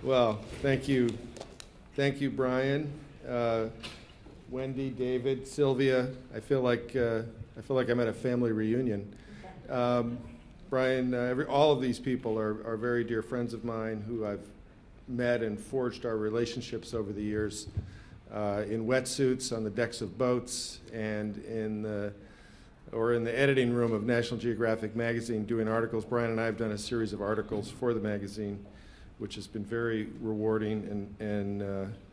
Well, thank you. Thank you, Brian, Wendy, David, Sylvia. I feel like I'm at a family reunion. Brian, all of these people are very dear friends of mine who I've met and forged our relationships over the years in wetsuits, on the decks of boats, and in the editing room of National Geographic magazine doing articles. Brian and I have done a series of articles for the magazine, which has been very rewarding and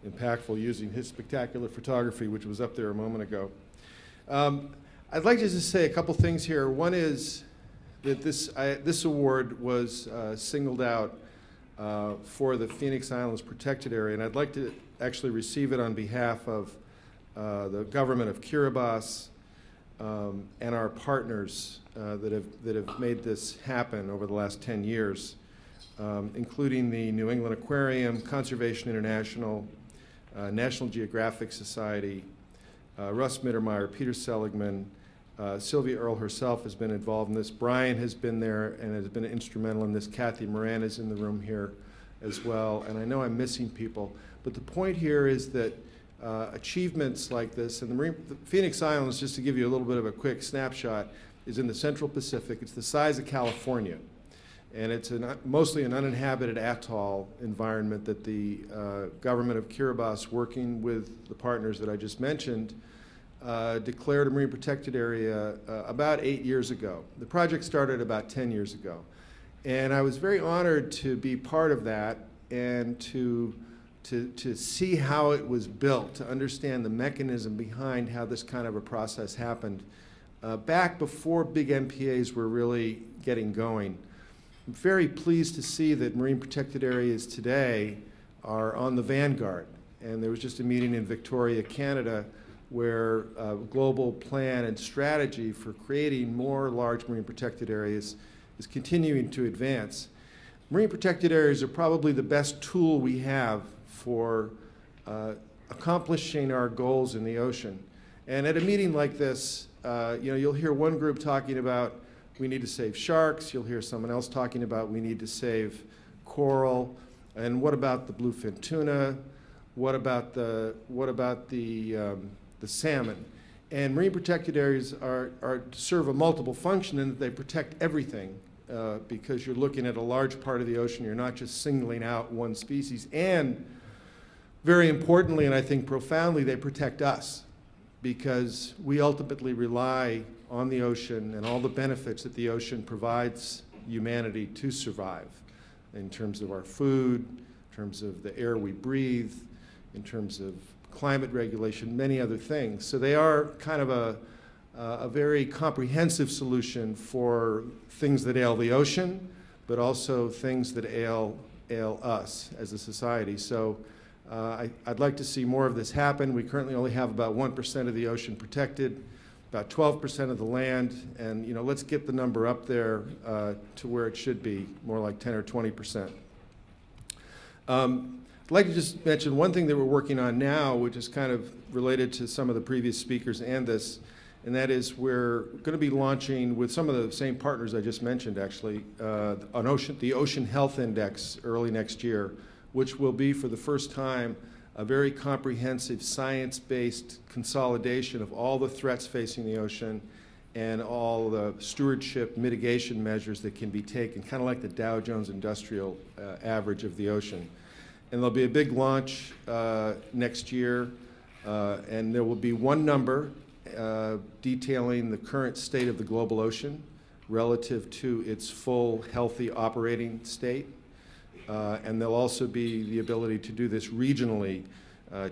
impactful, using his spectacular photography, which was up there a moment ago. I'd like to just say a couple things here. One is that this award was singled out for the Phoenix Islands Protected Area, and I'd like to actually receive it on behalf of the government of Kiribati and our partners that have made this happen over the last 10 years. Including the New England Aquarium, Conservation International, National Geographic Society, Russ Mittermeier, Peter Seligman, Sylvia Earle herself has been involved in this. Brian has been there and has been instrumental in this. Kathy Moran is in the room here as well. And I know I'm missing people. But the point here is that achievements like this, and the Phoenix Islands, just to give you a little bit of a quick snapshot, is in the Central Pacific. It's the size of California. And it's mostly an uninhabited atoll environment that the government of Kiribati, working with the partners that I just mentioned, declared a marine protected area about 8 years ago. The project started about 10 years ago. And I was very honored to be part of that and to see how it was built, to understand the mechanism behind how this kind of a process happened back before big MPAs were really getting going. I'm very pleased to see that marine protected areas today are on the vanguard. And there was just a meeting in Victoria, Canada, where a global plan and strategy for creating more large marine protected areas is continuing to advance. Marine protected areas are probably the best tool we have for accomplishing our goals in the ocean. And at a meeting like this, you'll hear one group talking about we need to save sharks. You'll hear someone else talking about we need to save coral. And what about the bluefin tuna? What about the salmon? And marine protected areas serve a multiple function in that they protect everything because you're looking at a large part of the ocean. You're not just singling out one species. And very importantly, and I think profoundly, they protect us because we ultimately rely on the ocean and all the benefits that the ocean provides humanity to survive in terms of our food, in terms of the air we breathe, in terms of climate regulation, many other things. So they are kind of a very comprehensive solution for things that ail the ocean, but also things that ail us as a society. So I'd like to see more of this happen. We currently only have about 1% of the ocean protected, about 12% of the land, and let's get the number up there to where it should be, more like 10 or 20%. I'd like to just mention one thing that we're working on now, which is kind of related to some of the previous speakers and this, and that is we're going to be launching with some of the same partners I just mentioned, actually, the Ocean Health Index early next year, which will be for the first time a very comprehensive science-based consolidation of all the threats facing the ocean and all the stewardship mitigation measures that can be taken, kind of like the Dow Jones Industrial Average of the ocean. And there'll be a big launch next year, and there will be one number detailing the current state of the global ocean relative to its full, healthy operating state. And there'll also be the ability to do this regionally,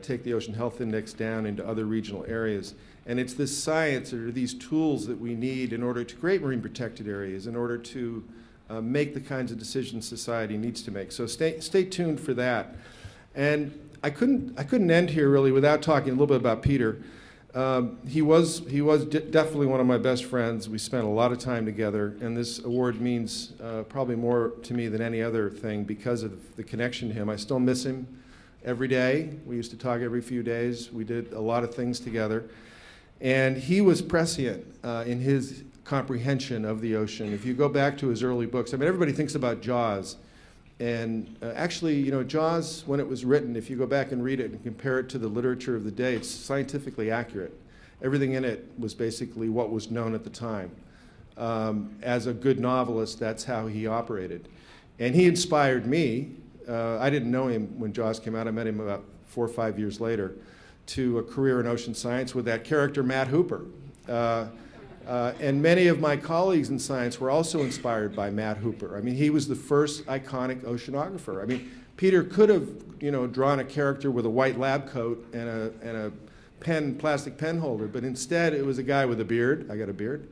take the Ocean Health Index down into other regional areas. And it's this science or these tools that we need in order to create marine protected areas, in order to make the kinds of decisions society needs to make. So stay tuned for that. And I couldn't end here really without talking a little bit about Peter. He was definitely one of my best friends. We spent a lot of time together, and this award means probably more to me than any other thing because of the connection to him. I still miss him every day. We used to talk every few days. We did a lot of things together. And he was prescient in his comprehension of the ocean. If you go back to his early books, I mean, everybody thinks about Jaws. And actually, you know, Jaws, when it was written, if you go back and read it and compare it to the literature of the day, it's scientifically accurate. Everything in it was basically what was known at the time. As a good novelist, that's how he operated. And he inspired me. I didn't know him when Jaws came out. I met him about 4 or 5 years later, to a career in ocean science with that character, Matt Hooper. And many of my colleagues in science were also inspired by Matt Hooper. I mean, he was the first iconic oceanographer. I mean, Peter could have, you know, drawn a character with a white lab coat and a plastic pen holder, but instead it was a guy with a beard. I got a beard.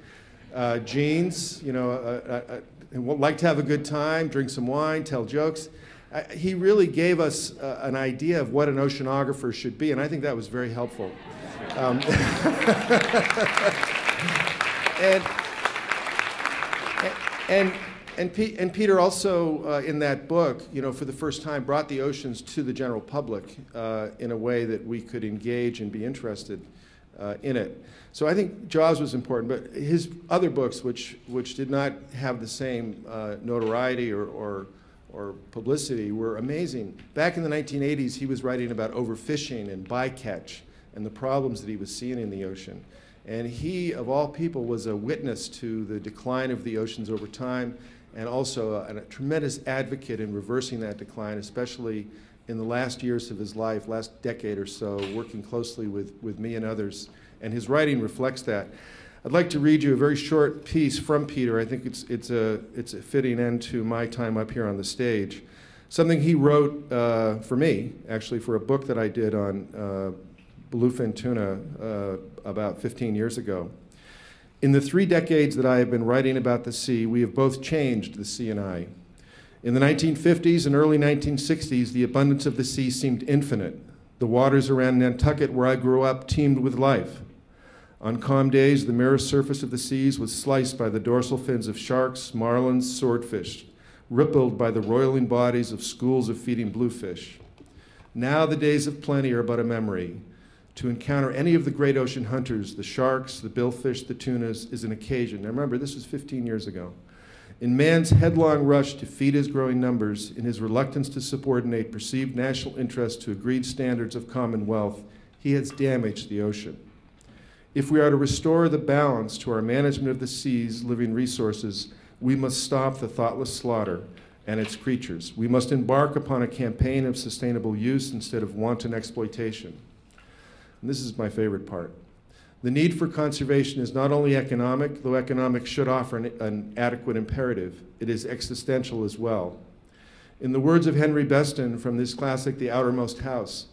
Jeans, you know, like to have a good time, drink some wine, tell jokes. He really gave us an idea of what an oceanographer should be, and I think that was very helpful. And Peter also, in that book, you know, for the first time, brought the oceans to the general public in a way that we could engage and be interested in it. So I think Jaws was important, but his other books, which did not have the same notoriety or publicity, were amazing. Back in the 1980s, he was writing about overfishing and bycatch and the problems that he was seeing in the ocean. And he, of all people, was a witness to the decline of the oceans over time, and also a tremendous advocate in reversing that decline, especially in the last years of his life, last decade or so, working closely with me and others. And his writing reflects that. I'd like to read you a very short piece from Peter. I think it's a fitting end to my time up here on the stage. Something he wrote for me, actually, for a book that I did on bluefin tuna about 15 years ago. In the 3 decades that I have been writing about the sea, we have both changed, the sea and I. In the 1950s and early 1960s, the abundance of the sea seemed infinite. The waters around Nantucket, where I grew up, teemed with life. On calm days, the mirror surface of the seas was sliced by the dorsal fins of sharks, marlins, swordfish, rippled by the roiling bodies of schools of feeding bluefish. Now the days of plenty are but a memory. To encounter any of the great ocean hunters, the sharks, the billfish, the tunas, is an occasion. Now remember, this was 15 years ago. In man's headlong rush to feed his growing numbers, in his reluctance to subordinate perceived national interests to agreed standards of commonwealth, he has damaged the ocean. If we are to restore the balance to our management of the sea's living resources, we must stop the thoughtless slaughter and its creatures. We must embark upon a campaign of sustainable use instead of wanton exploitation. And this is my favorite part. The need for conservation is not only economic, though economics should offer an adequate imperative, it is existential as well. In the words of Henry Beston from this classic, The Outermost House,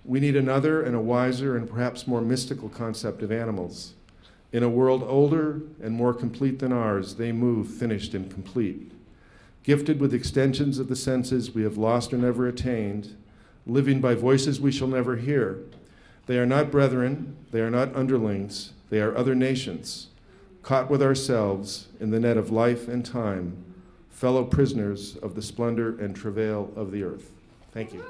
we need another and a wiser and perhaps more mystical concept of animals. In a world older and more complete than ours, they move finished and complete. Gifted with extensions of the senses we have lost or never attained, living by voices we shall never hear, they are not brethren, they are not underlings, they are other nations, caught with ourselves in the net of life and time, fellow prisoners of the splendor and travail of the earth. Thank you.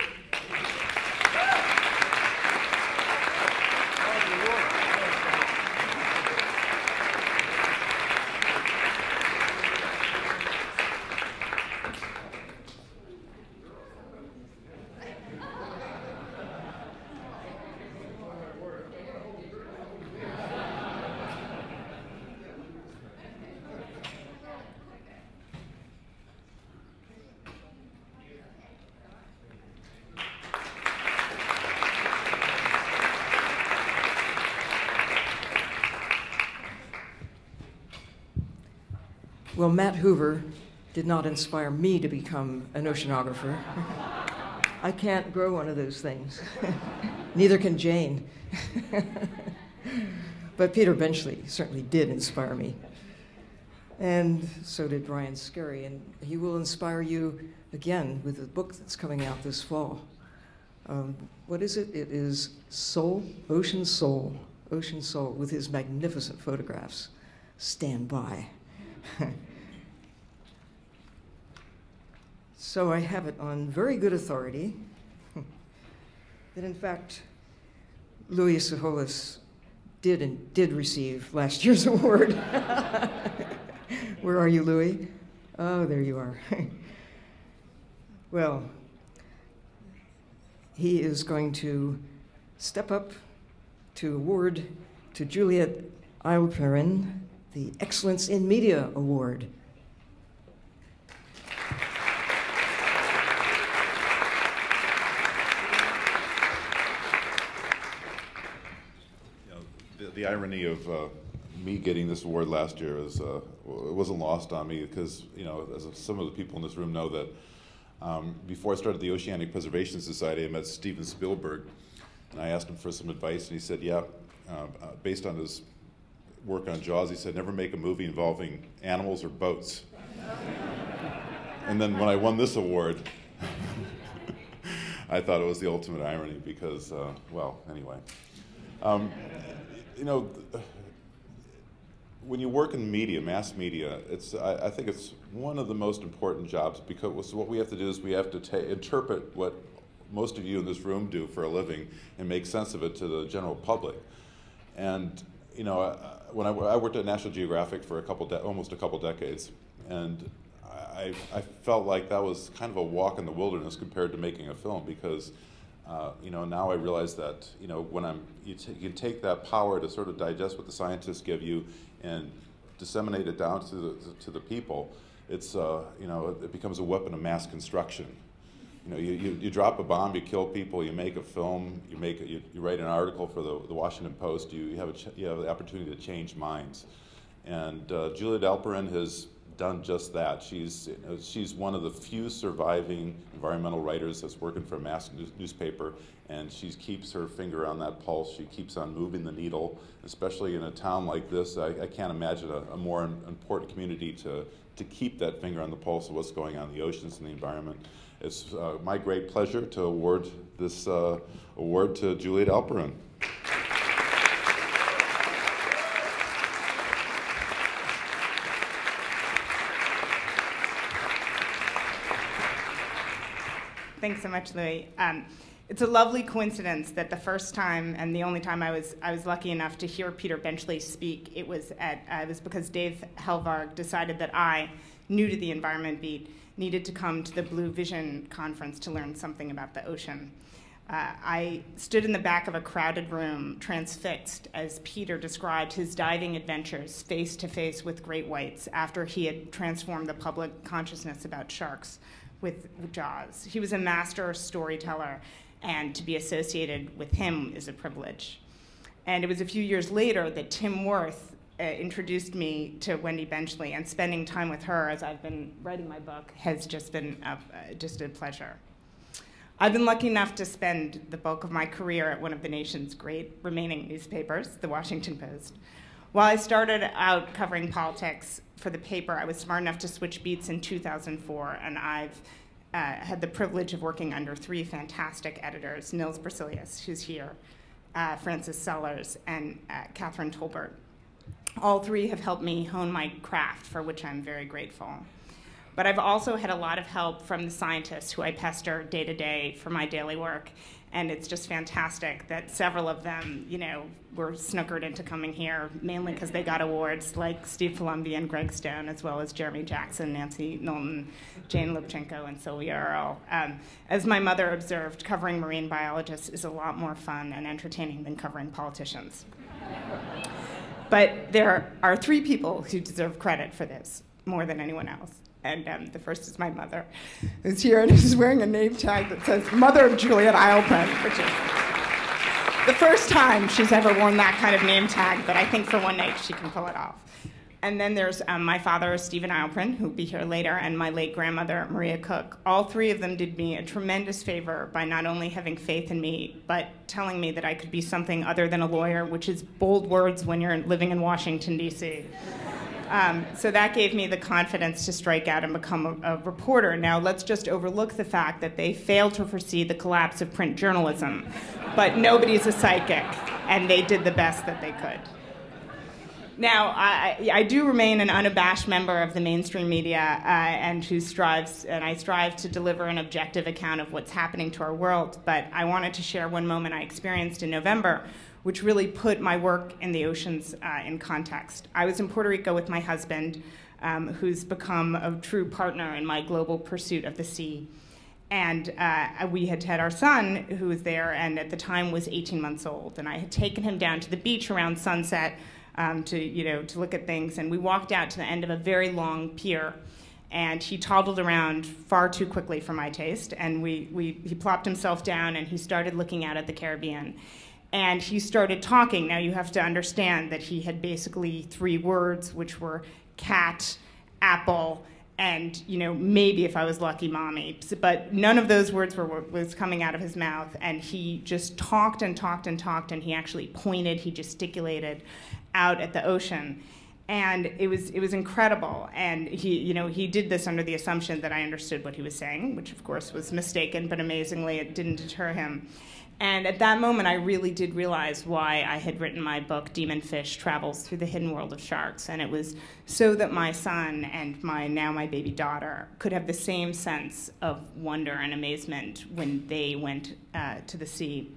Well, Matt Hoover did not inspire me to become an oceanographer. I can't grow one of those things. Neither can Jane. But Peter Benchley certainly did inspire me. And so did Brian Skerry. And he will inspire you again with a book that's coming out this fall. What is it? It is Soul, Ocean Soul, with his magnificent photographs. Stand by. So I have it on very good authority that in fact Louie Psihoyos did receive last year's award. Where are you, Louie? Oh, there you are. Well, he is going to step up to award to Juliet Eilperin the Excellence in Media Award. The irony of me getting this award last year is it wasn't lost on me because, you know, as some of the people in this room know that before I started the Oceanic Preservation Society, I met Steven Spielberg, and I asked him for some advice, and he said, yeah, based on his work on Jaws, he said, never make a movie involving animals or boats. And then when I won this award, I thought it was the ultimate irony because, well, anyway. You know, when you work in media, mass media, I think it's one of the most important jobs because what we have to do is we have to interpret what most of you in this room do for a living and make sense of it to the general public. And you know, when I worked at National Geographic for almost a couple decades, and I felt like that was kind of a walk in the wilderness compared to making a film because. You know, now I realize that, you know, when you can take that power to sort of digest what the scientists give you and disseminate it down to the people, it's, you know, it becomes a weapon of mass construction. You know, you drop a bomb, you kill people, you make a film, you write an article for the Washington Post, you have the opportunity to change minds. And Juliet Eilperin has done just that. She's one of the few surviving environmental writers that's working for a mass newspaper, and she keeps her finger on that pulse. She keeps on moving the needle, especially in a town like this. I can't imagine a more important community to keep that finger on the pulse of what's going on in the oceans and the environment. It's my great pleasure to award this award to Juliet Eilperin. Thanks so much, Louie. It's a lovely coincidence that the first time and the only time I was lucky enough to hear Peter Benchley speak, it was because Dave Helvarg decided that I, new to the environment beat, needed to come to the Blue Vision conference to learn something about the ocean. I stood in the back of a crowded room, transfixed, as Peter described his diving adventures face to face with great whites after he had transformed the public consciousness about sharks with Jaws. He was a master storyteller, and to be associated with him is a privilege. And it was a few years later that Tim Worth introduced me to Wendy Benchley, and spending time with her as I've been writing my book has just been just a pleasure. I've been lucky enough to spend the bulk of my career at one of the nation's great remaining newspapers, the Washington Post. While I started out covering politics for the paper, I was smart enough to switch beats in 2004, and I've had the privilege of working under three fantastic editors, Nils Berzelius, who's here, Francis Sellers, and Catherine Tolbert. All three have helped me hone my craft, for which I'm very grateful. But I've also had a lot of help from the scientists who I pester day to day for my daily work. And it's just fantastic that several of them, you know, were snookered into coming here, mainly because they got awards, like Steve Palumbi and Greg Stone, as well as Jeremy Jackson, Nancy Knowlton, Jane Lubchenco, and Sylvia Earle. As my mother observed, covering marine biologists is a lot more fun and entertaining than covering politicians. But there are three people who deserve credit for this more than anyone else. And the first is my mother, who's here and is wearing a name tag that says Mother of Juliet Eilperin, which is the first time she's ever worn that kind of name tag, but I think for one night she can pull it off. And then there's my father, Stephen Eilperin, who'll be here later, and my late grandmother, Maria Cook. All three of them did me a tremendous favor by not only having faith in me, but telling me that I could be something other than a lawyer, which is bold words when you're living in Washington, D.C. So that gave me the confidence to strike out and become a reporter. Now, let's just overlook the fact that they failed to foresee the collapse of print journalism. But nobody's a psychic, and they did the best that they could. Now, I do remain an unabashed member of the mainstream media, and I strive to deliver an objective account of what's happening to our world. But I wanted to share one moment I experienced in November which really put my work in the oceans in context. I was in Puerto Rico with my husband, who's become a true partner in my global pursuit of the sea. And we had our son, who was there, and at the time was 18 months old. And I had taken him down to the beach around sunset to look at things. And we walked out to the end of a very long pier. And he toddled around far too quickly for my taste. And he plopped himself down, and he started looking out at the Caribbean. And he started talking. Now, you have to understand that he had basically 3 words, which were cat, apple, and maybe if I was lucky, mommy. But none of those words was coming out of his mouth. And he just talked and talked and talked, and he actually pointed, he gesticulated out at the ocean. And it was incredible. And he did this under the assumption that I understood what he was saying, which of course was mistaken, but amazingly it didn't deter him. And at that moment, I really did realize why I had written my book, Demon Fish Travels Through the Hidden World of Sharks. And it was so that my son and my baby daughter could have the same sense of wonder and amazement when they went to the sea.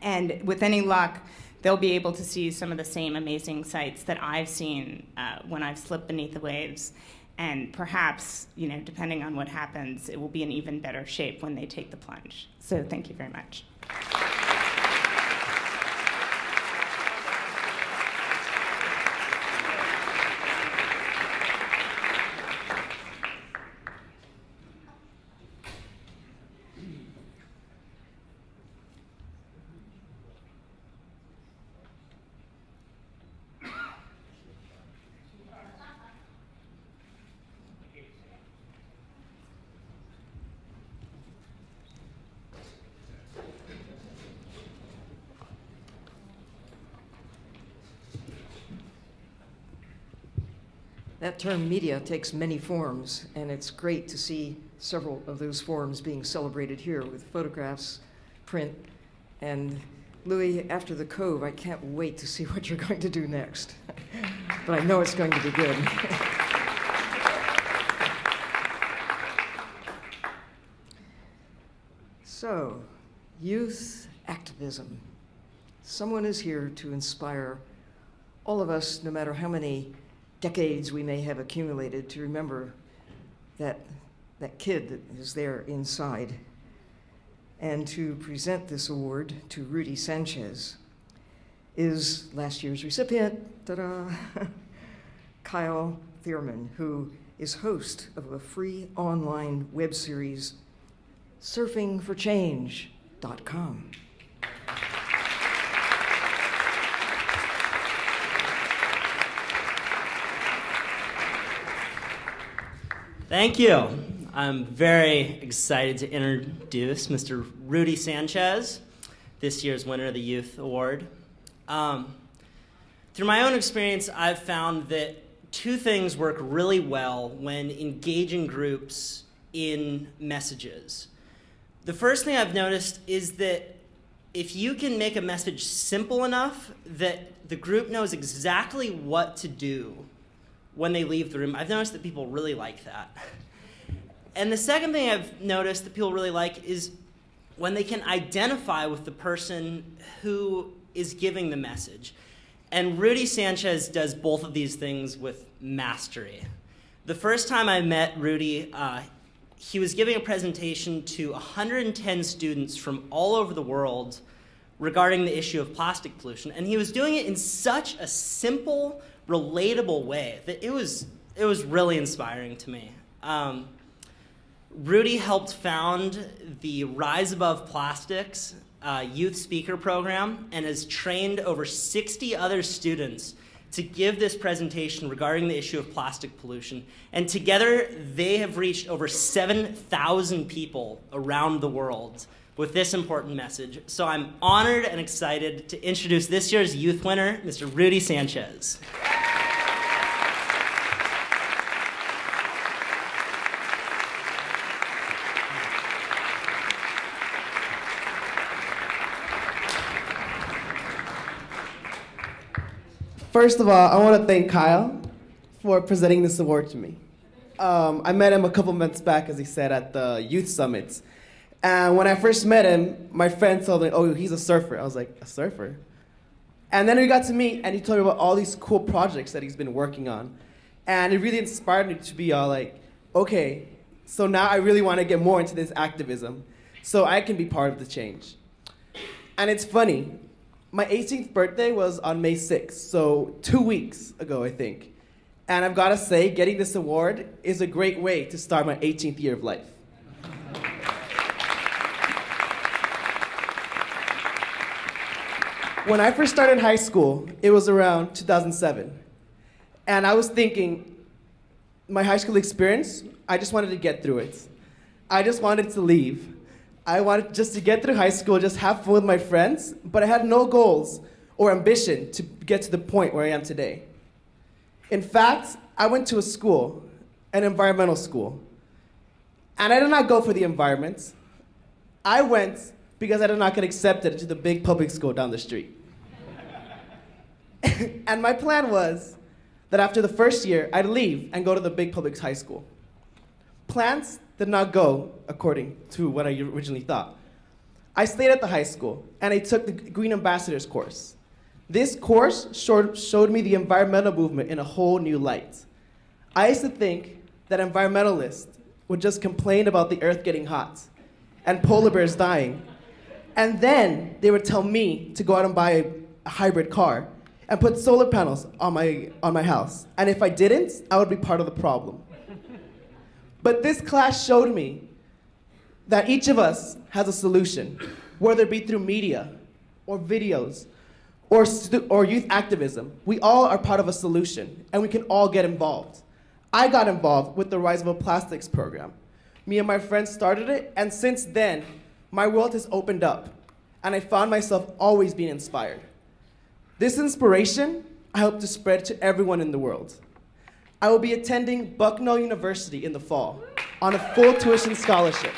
And with any luck, they'll be able to see some of the same amazing sights that I've seen when I've slipped beneath the waves. And perhaps, depending on what happens, it will be in even better shape when they take the plunge. So thank you very much. That term media takes many forms, and it's great to see several of those forms being celebrated here with photographs, print, and Louie, after the Cove, I can't wait to see what you're going to do next. But I know it's going to be good. So, youth activism. Someone is here to inspire all of us, no matter how many decades we may have accumulated, to remember that kid that is there inside. And to present this award to Rudy Sanchez is last year's recipient, ta-da, Kyle Thiermann, who is host of a free online web series, surfingforchange.com. Thank you. I'm very excited to introduce Mr. Rudy Sanchez, this year's winner of the Youth Award. Through my own experience, I've found that 2 things work really well when engaging groups in messages. The first thing I've noticed is that if you can make a message simple enough that the group knows exactly what to do when they leave the room, I've noticed that people really like that. And the second thing I've noticed that people really like is when they can identify with the person who is giving the message. And Rudy Sanchez does both of these things with mastery. The first time I met Rudy, he was giving a presentation to 110 students from all over the world regarding the issue of plastic pollution. And he was doing it in such a simple, relatable way that it was really inspiring to me. Rudy helped found the Rise Above Plastics youth speaker program and has trained over 60 other students to give this presentation regarding the issue of plastic pollution. And together, they have reached over 7,000 people around the world with this important message. So I'm honored and excited to introduce this year's youth winner, Mr. Rudy Sanchez. First of all, I want to thank Kyle for presenting this award to me. I met him a couple months back, as he said, at the youth summits. And when I first met him, my friend told me, oh, he's a surfer. I was like, a surfer? And then we got to meet, and he told me about all these cool projects that he's been working on. And it really inspired me to be all like, okay, so now I really want to get more into this activism so I can be part of the change. And it's funny, my 18th birthday was on May 6th, so 2 weeks ago, I think. And I've got to say, getting this award is a great way to start my 18th year of life. When I first started high school, it was around 2007. And I was thinking, my high school experience, I just wanted to get through it. I just wanted to leave. I wanted just to get through high school, just have fun with my friends, but I had no goals or ambition to get to the point where I am today. In fact, I went to a school, an environmental school, and I did not go for the environment. I went because I did not get accepted into the big public school down the street. And my plan was that after the first year, I'd leave and go to the big public high school. Plans did not go according to what I originally thought. I stayed at the high school, and I took the Green Ambassadors course. This course showed me the environmental movement in a whole new light. I used to think that environmentalists would just complain about the earth getting hot and polar bears dying, and then they would tell me to go out and buy a hybrid car and put solar panels on my house. And if I didn't, I would be part of the problem. But this class showed me that each of us has a solution, whether it be through media or videos or youth activism. We all are part of a solution, and we can all get involved. I got involved with the Rise of a Plastics program. Me and my friends started it, and since then, my world has opened up, and I found myself always being inspired. This inspiration, I hope to spread to everyone in the world. I will be attending Bucknell University in the fall on a full tuition scholarship.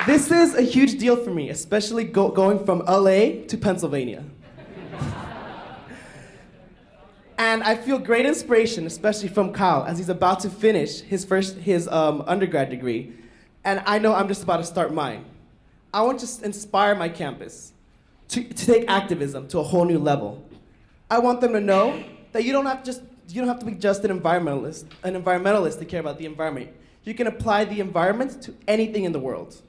This is a huge deal for me, especially going from LA to Pennsylvania. And I feel great inspiration, especially from Kyle, as he's about to finish his undergrad degree. And I know I'm just about to start mine. I want to inspire my campus to take activism to a whole new level. I want them to know that you don't have to be just an environmentalist to care about the environment. You can apply the environment to anything in the world.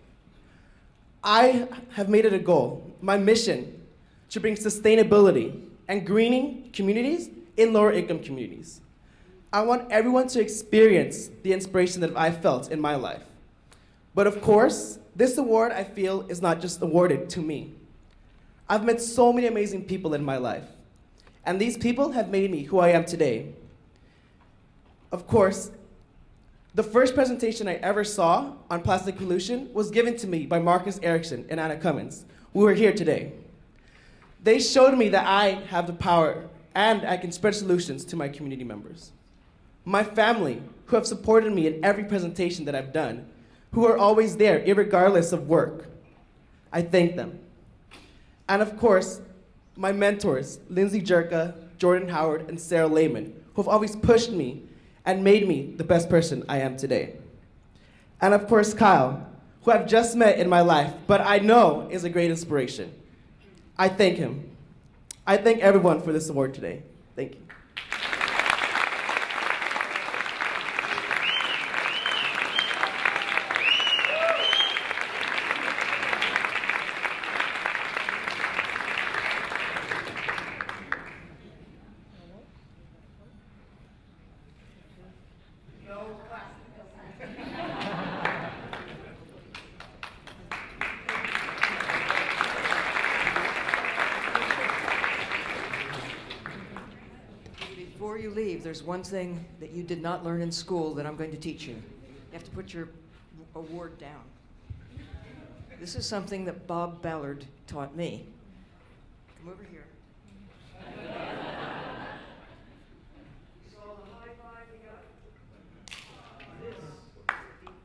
I have made it a goal, my mission, to bring sustainability and greening communities in lower income communities. I want everyone to experience the inspiration that I felt in my life. But of course, this award, I feel, is not just awarded to me. I've met so many amazing people in my life, and these people have made me who I am today. Of course, the first presentation I ever saw on plastic pollution was given to me by Marcus Erickson and Anna Cummins, who are here today. They showed me that I have the power and I can spread solutions to my community members. My family, who have supported me in every presentation that I've done, who are always there, irregardless of work. I thank them. And of course, my mentors, Lindsay Jerka, Jordan Howard, and Sarah Lehman, who have always pushed me and made me the best person I am today. And of course, Kyle, who I've just met in my life, but I know is a great inspiration. I thank him. I thank everyone for this award today. Thank you. Before you leave, there's one thing that you did not learn in school that I'm going to teach you. You have to put your award down. This is something that Bob Ballard taught me. Come over here. So the high five we got. This is a deep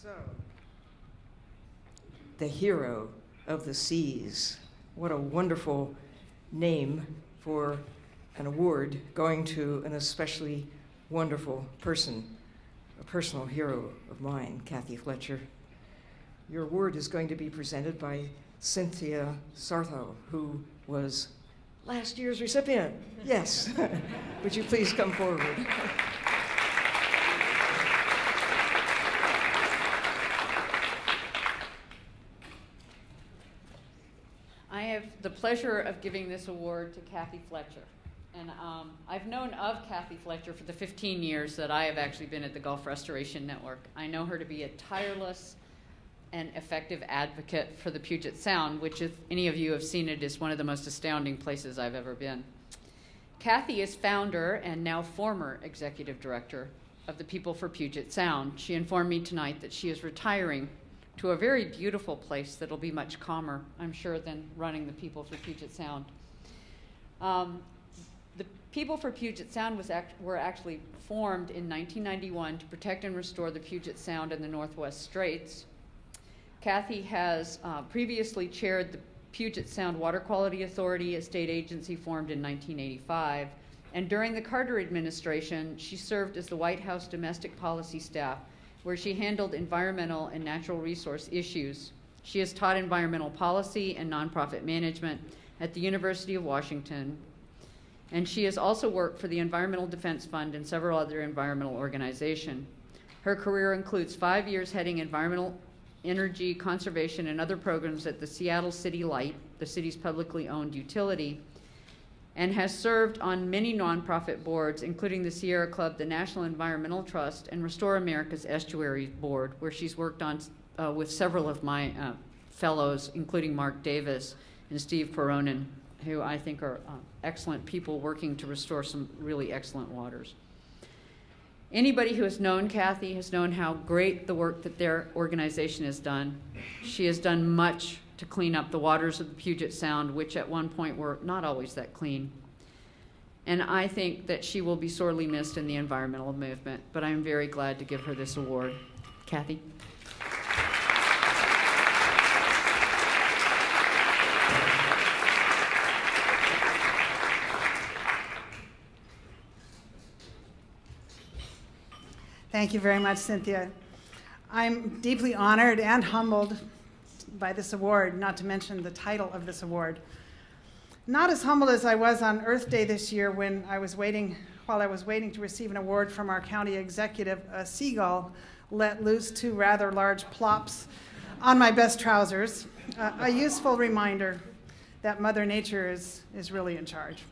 So, the hero of the seas. What a wonderful name for an award going to an especially wonderful person, a personal hero of mine, Kathy Fletcher. Your award is going to be presented by Cyn Sarthou, who was last year's recipient. Yes. Would you please come forward? I have the pleasure of giving this award to Kathy Fletcher. And I've known of Kathy Fletcher for the 15 years that I have actually been at the Gulf Restoration Network. I know her to be a tireless and effective advocate for the Puget Sound, which, if any of you have seen it, is one of the most astounding places I've ever been. Kathy is founder and now former executive director of the People for Puget Sound. She informed me tonight that she is retiring to a very beautiful place that'll be much calmer, I'm sure, than running the People for Puget Sound. The People for Puget Sound were actually formed in 1991 to protect and restore the Puget Sound and the Northwest Straits. Kathy has previously chaired the Puget Sound Water Quality Authority, a state agency formed in 1985. And during the Carter administration, she served as the White House domestic policy staff, where she handled environmental and natural resource issues. She has taught environmental policy and nonprofit management at the University of Washington. And she has also worked for the Environmental Defense Fund and several other environmental organizations. Her career includes 5 years heading environmental, energy, conservation, and other programs at the Seattle City Light, the city's publicly owned utility, and has served on many nonprofit boards, including the Sierra Club, the National Environmental Trust, and Restore America's Estuaries Board, where she's worked on with several of my fellows, including Mark Davis and Steve Peronin, who I think are excellent people working to restore some really excellent waters. Anybody who has known Kathy has known how great the work that their organization has done. She has done much to clean up the waters of the Puget Sound, which at one point were not always that clean. And I think that she will be sorely missed in the environmental movement, but I'm very glad to give her this award. Kathy. Thank you very much, Cynthia. I'm deeply honored and humbled by this award, not to mention the title of this award. Not as humbled as I was on Earth Day this year when while I was waiting to receive an award from our county executive, a seagull let loose 2 rather large plops on my best trousers, a useful reminder that Mother Nature is really in charge.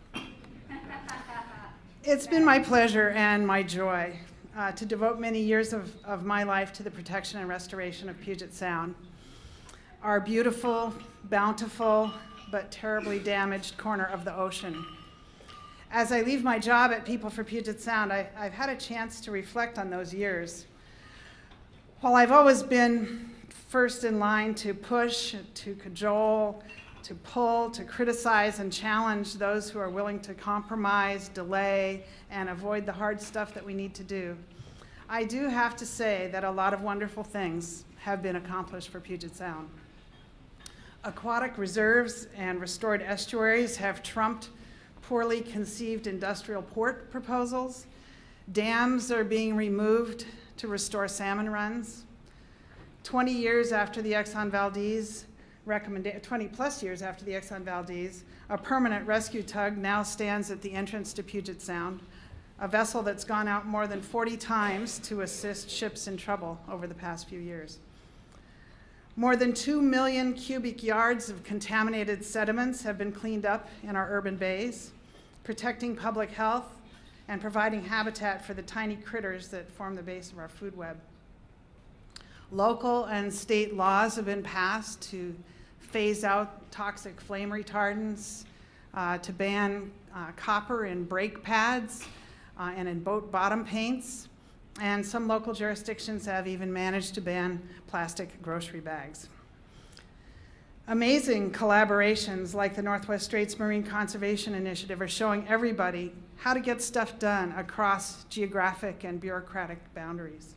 It's been my pleasure and my joy to devote many years of my life to the protection and restoration of Puget Sound, our beautiful, bountiful, but terribly damaged corner of the ocean. As I leave my job at People for Puget Sound, I've had a chance to reflect on those years. While I've always been first in line to push, to cajole, to pull, to criticize and challenge those who are willing to compromise, delay, and avoid the hard stuff that we need to do, I do have to say that a lot of wonderful things have been accomplished for Puget Sound. Aquatic reserves and restored estuaries have trumped poorly conceived industrial port proposals. Dams are being removed to restore salmon runs. 20 years after the Exxon Valdez 20 plus years after the Exxon Valdez, a permanent rescue tug now stands at the entrance to Puget Sound, a vessel that's gone out more than 40 times to assist ships in trouble over the past few years. More than 2 million cubic yards of contaminated sediments have been cleaned up in our urban bays, protecting public health and providing habitat for the tiny critters that form the base of our food web. Local and state laws have been passed to phase out toxic flame retardants, to ban copper in brake pads and in boat bottom paints, and some local jurisdictions have even managed to ban plastic grocery bags. Amazing collaborations like the Northwest Straits Marine Conservation Initiative are showing everybody how to get stuff done across geographic and bureaucratic boundaries.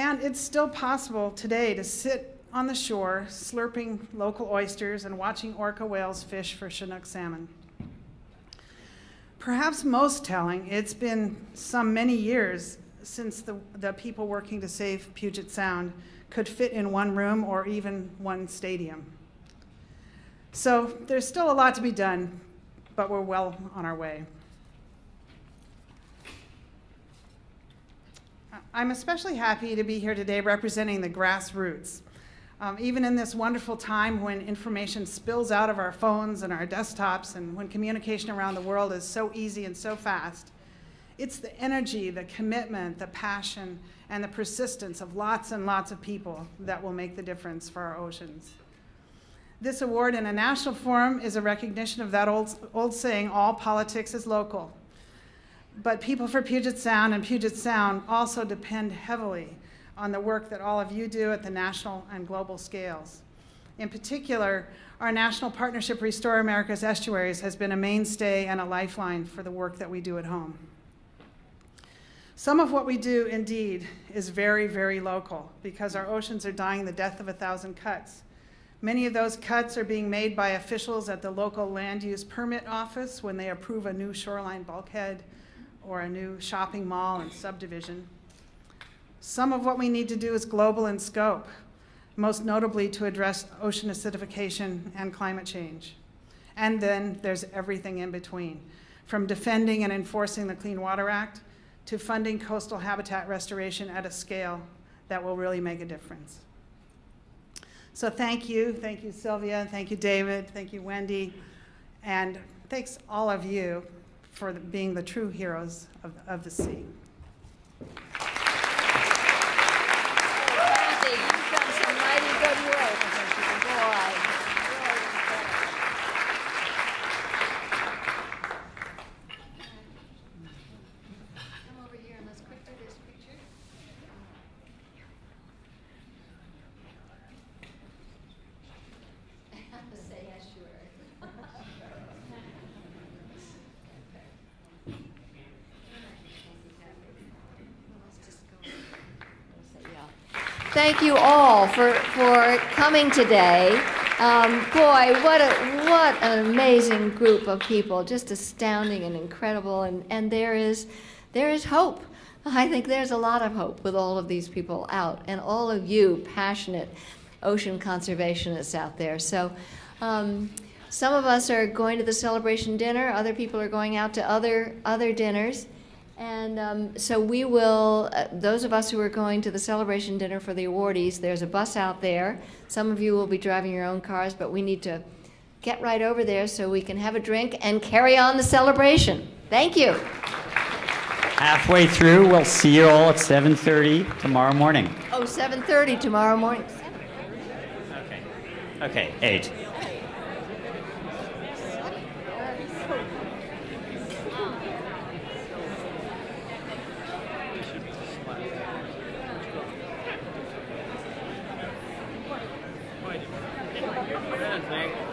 And it's still possible today to sit on the shore, slurping local oysters and watching orca whales fish for Chinook salmon. Perhaps most telling, it's been some many years since the people working to save Puget Sound could fit in one room or even one stadium. So there's still a lot to be done, but we're well on our way. I'm especially happy to be here today representing the grassroots. Even in this wonderful time when information spills out of our phones and our desktops and when communication around the world is so easy and so fast, it's the energy, the commitment, the passion, and the persistence of lots and lots of people that will make the difference for our oceans. This award in a national forum is a recognition of that old saying, all politics is local. But people for Puget Sound and Puget Sound also depend heavily on the work that all of you do at the national and global scales. In particular, our national partnership Restore America's Estuaries has been a mainstay and a lifeline for the work that we do at home. Some of what we do, indeed, is very, very local because our oceans are dying the death of 1,000 cuts. Many of those cuts are being made by officials at the local land use permit office when they approve a new shoreline bulkhead or a new shopping mall and subdivision. Some of what we need to do is global in scope, most notably to address ocean acidification and climate change. And then there's everything in between, from defending and enforcing the Clean Water Act to funding coastal habitat restoration at a scale that will really make a difference. So thank you Sylvia, thank you David, thank you Wendy, and thanks all of you for being the true heroes of the sea. Thank you all for coming today. Boy, what an amazing group of people, just astounding and incredible, and there is hope. I think there's a lot of hope with all of these people out, and all of you passionate ocean conservationists out there. So some of us are going to the celebration dinner, other people are going out to other dinners. And so we will, those of us who are going to the celebration dinner for the awardees, there's a bus out there. Some of you will be driving your own cars, but we need to get right over there so we can have a drink and carry on the celebration. Thank you. Halfway through, we'll see you all at 7:30 tomorrow morning. Oh, 7:30 tomorrow morning. Okay, 8. Thank you.